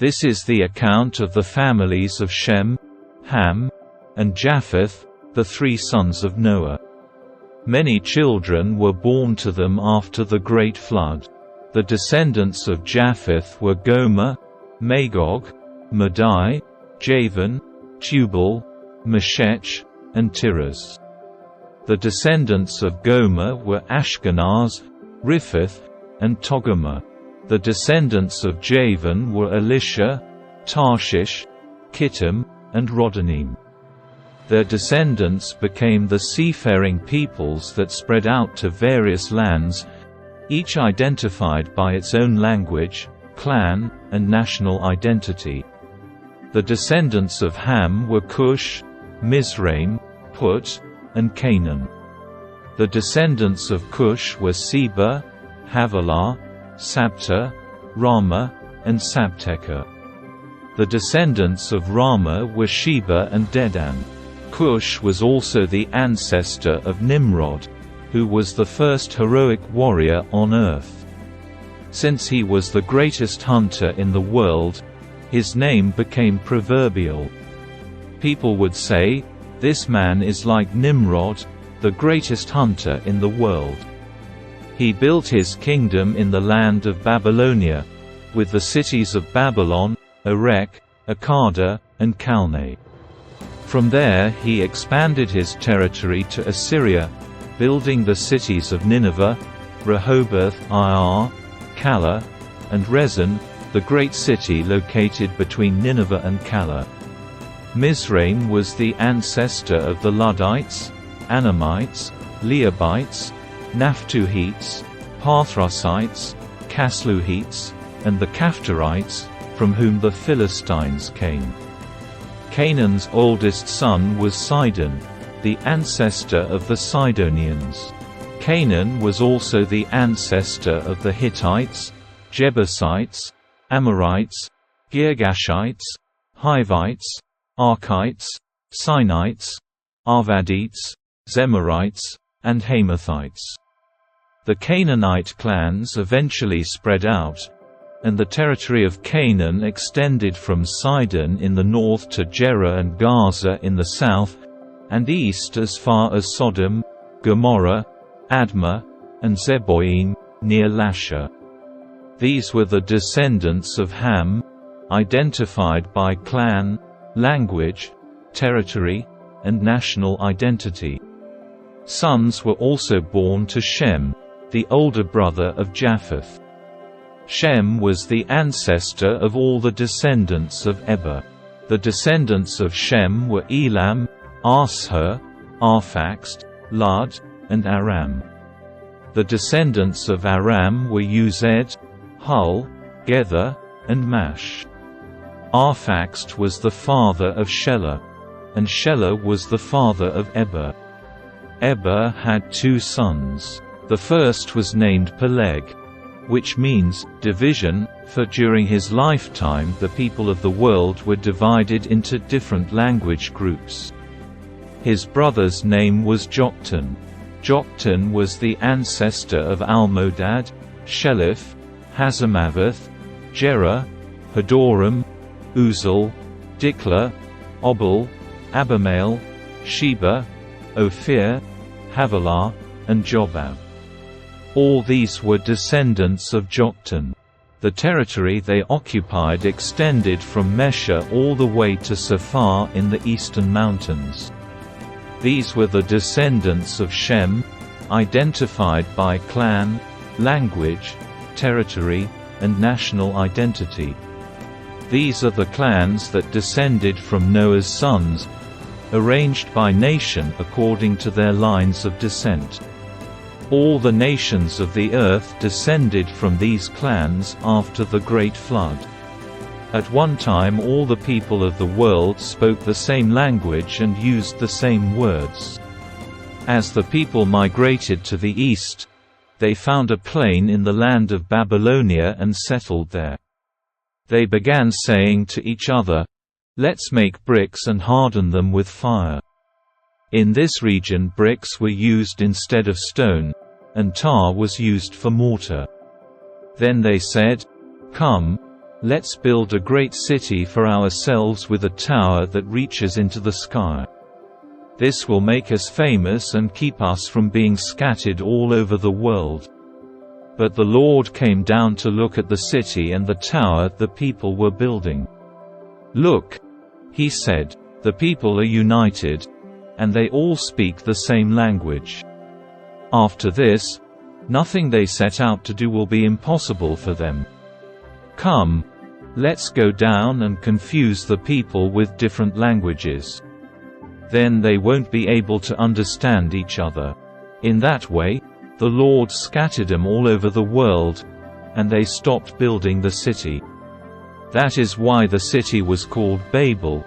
This is the account of the families of Shem, Ham, and Japheth, the 3 sons of Noah. Many children were born to them after the great flood. The descendants of Japheth were Gomer, Magog, Madai, Javan, Tubal, Meshech, and Tiras. The descendants of Gomer were Ashkenaz, Riphath, and Togarmah. The descendants of Javan were Elisha, Tarshish, Kittim, and Rodanim. Their descendants became the seafaring peoples that spread out to various lands, each identified by its own language, clan, and national identity. The descendants of Ham were Cush, Mizraim, Put, and Canaan. The descendants of Cush were Seba, Havilah, Sabta, Rama, and Sabteca. The descendants of Rama were Sheba and Dedan. Cush was also the ancestor of Nimrod, who was the first heroic warrior on earth. Since he was the greatest hunter in the world, his name became proverbial. People would say, "This man is like Nimrod, the greatest hunter in the world." He built his kingdom in the land of Babylonia, with the cities of Babylon, Erech, Akkada, and Calneh. From there he expanded his territory to Assyria, building the cities of Nineveh, Rehoboth-ir, Calah, and Rezin, the great city located between Nineveh and Calah. Mizraim was the ancestor of the Luddites, Anamites, Leabites, Naphtuhites, Pathrusites, Casluhites, and the Caphtorites, from whom the Philistines came. Canaan's oldest son was Sidon, the ancestor of the Sidonians. Canaan was also the ancestor of the Hittites, Jebusites, Amorites, Girgashites, Hivites, Archites, Sinites, Arvadites, Zemarites, and Hamathites. The Canaanite clans eventually spread out, and the territory of Canaan extended from Sidon in the north to Gerar and Gaza in the south, and east as far as Sodom, Gomorrah, Admah, and Zeboim, near Lasha. These were the descendants of Ham, identified by clan, language, territory, and national identity. Sons were also born to Shem, the older brother of Japheth. Shem was the ancestor of all the descendants of Eber. The descendants of Shem were Elam, Ashur, Arphaxad, Lud, and Aram. The descendants of Aram were Uzed, Hul, Gether, and Mash. Arphaxad was the father of Shelah, and Shelah was the father of Eber. Eber had 2 sons. The first was named Peleg, which means division, for during his lifetime the people of the world were divided into different language groups. His brother's name was Joktan. Joktan was the ancestor of Almodad, Shelif, Hazarmaveth, Jerah, Hadoram, Uzal, Dikla, Obal, Abimael, Sheba, Ophir, Havilah, and Jobab. All these were descendants of Joktan. The territory they occupied extended from Mesha all the way to Saphar in the eastern mountains. These were the descendants of Shem, identified by clan, language, territory, and national identity. These are the clans that descended from Noah's sons, arranged by nation according to their lines of descent. All the nations of the earth descended from these clans after the Great Flood. At one time all the people of the world spoke the same language and used the same words. As the people migrated to the east, they found a plain in the land of Babylonia and settled there. They began saying to each other, "Let's make bricks and harden them with fire." In this region bricks were used instead of stone, and tar was used for mortar. Then they said, "Come, Let's build a great city for ourselves with a tower that reaches into the sky. This will make us famous and keep us from being scattered all over the world." But the Lord came down to look at the city and the tower the people were building. "Look," he said, "the people are united, and they all speak the same language. After this, nothing they set out to do will be impossible for them. Come, let's go down and confuse the people with different languages. Then they won't be able to understand each other." In that way, the Lord scattered them all over the world, and they stopped building the city. That is why the city was called Babel,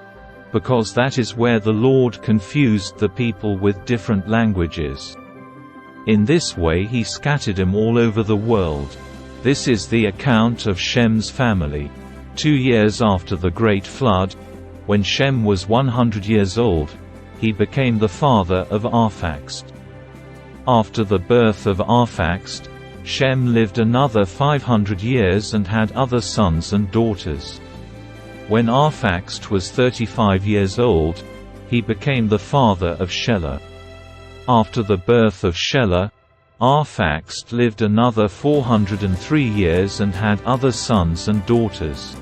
because that is where the Lord confused the people with different languages. In this way he scattered them all over the world. This is the account of Shem's family. 2 years after the great flood, when Shem was 100 years old, he became the father of Arphaxad. After the birth of Arphaxad, Shem lived another 500 years and had other sons and daughters. When Arphaxad was 35 years old, he became the father of Shelah. After the birth of Shelah, Arphaxad lived another 403 years and had other sons and daughters.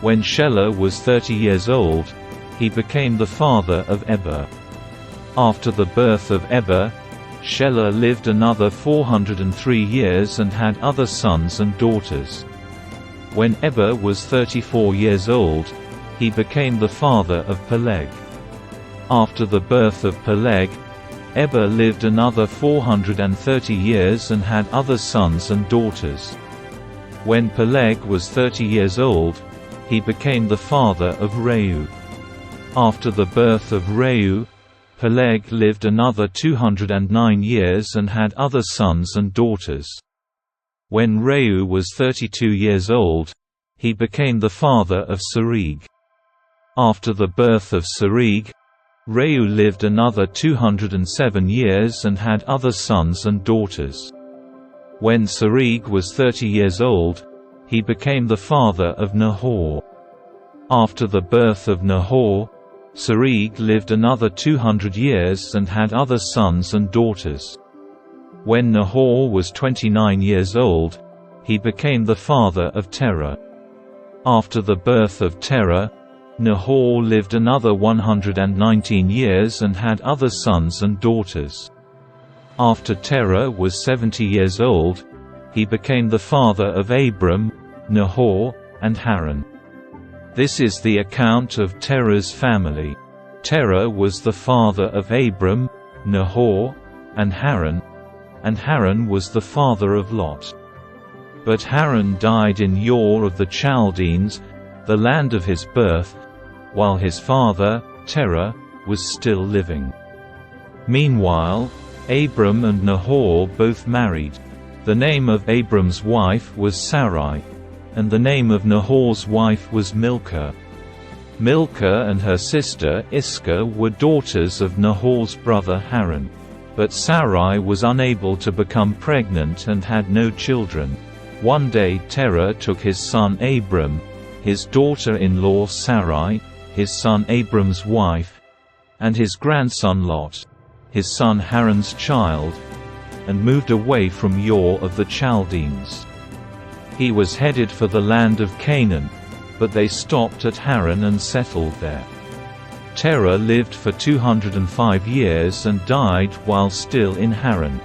When Shelah was 30 years old, he became the father of Eber. After the birth of Eber, Shelah lived another 403 years and had other sons and daughters. When Eber was 34 years old, he became the father of Peleg. After the birth of Peleg, Eber lived another 430 years and had other sons and daughters. When Peleg was 30 years old, he became the father of Reu. After the birth of Reu, Peleg lived another 209 years and had other sons and daughters. When Reu was 32 years old, he became the father of Serug. After the birth of Serug, Reu lived another 207 years and had other sons and daughters. When Serug was 30 years old, he became the father of Nahor. After the birth of Nahor, Serug lived another 200 years and had other sons and daughters. When Nahor was 29 years old, he became the father of Terah. After the birth of Terah, Nahor lived another 119 years and had other sons and daughters. After Terah was 70 years old, he became the father of Abram, Nahor, and Haran. This is the account of Terah's family. Terah was the father of Abram, Nahor, and Haran was the father of Lot. But Haran died in Ur of the Chaldeans, the land of his birth, while his father, Terah, was still living. Meanwhile, Abram and Nahor both married. The name of Abram's wife was Sarai, and the name of Nahor's wife was Milcah. Milcah and her sister Iscah were daughters of Nahor's brother Haran. But Sarai was unable to become pregnant and had no children. One day Terah took his son Abram, his daughter-in-law Sarai, his son Abram's wife, and his grandson Lot, his son Haran's child, and moved away from Ur of the Chaldeans. He was headed for the land of Canaan, but they stopped at Haran and settled there. Terah lived for 205 years and died while still in Haran.